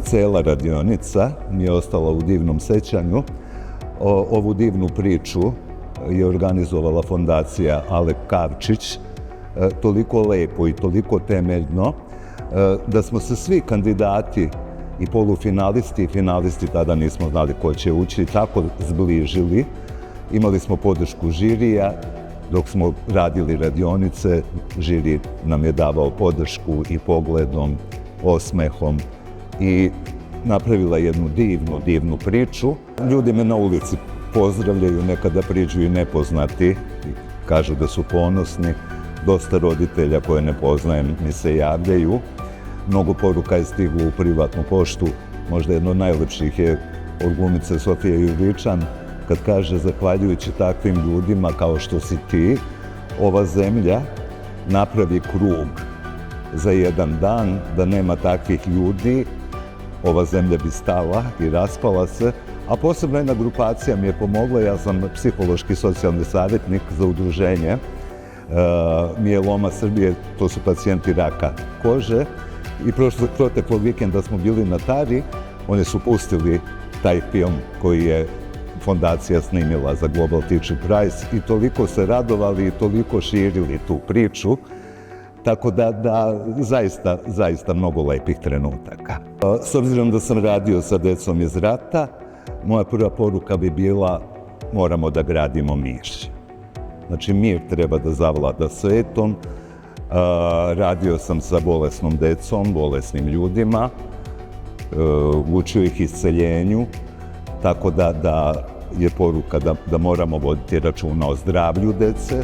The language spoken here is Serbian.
cela radionica mi je ostala u divnom sećanju. Ovu divnu priču je organizovala fondacija Alek Kavčić, toliko lepo i toliko temeljno, da smo se svi kandidati i polufinalisti i finalisti, tada nismo znali ko će ući, tako zbližili. Imali smo podršku žirija, dok smo radili radionice, žiri nam je davao podršku i pogledom, osmehom i napravila jednu divnu priču. Ljudi me na ulici pozdravljaju, nekada priđu i nepoznati, kažu da su ponosni. Dosta roditelja koje ne poznajem mi se javljaju. Mnogo poruka je stiglo u privatnu poštu. Možda jedno od najlepših je od glumice Sofije Juričan, kad kaže, zahvaljujući takvim ljudima kao što si ti, ova zemlja napravi krug za jedan dan, da nema takvih ljudi, ova zemlja bi stala i raspala se. A posebno jedna grupacija mi je pomogla, ja sam psihološki socijalni savjetnik za udruženje Mijeloma Srbije, to su pacijenti raka kože. I proteklog vikenda smo bili na Tari, oni su pustili taj film koji je fondacija snimila za Global Teacher Prize i toliko se radovali i toliko širili tu priču, tako da zaista mnogo lepih trenutaka. S obzirom da sam radio sa decom iz rata, moja prva poruka bi bila moramo da gradimo mir. Znači, mir treba da zavlada svetom. Radio sam sa bolesnom decom, bolesnim ljudima, učio ih isceljenju, tako da je poruka da moramo voditi računa o zdravlju dece,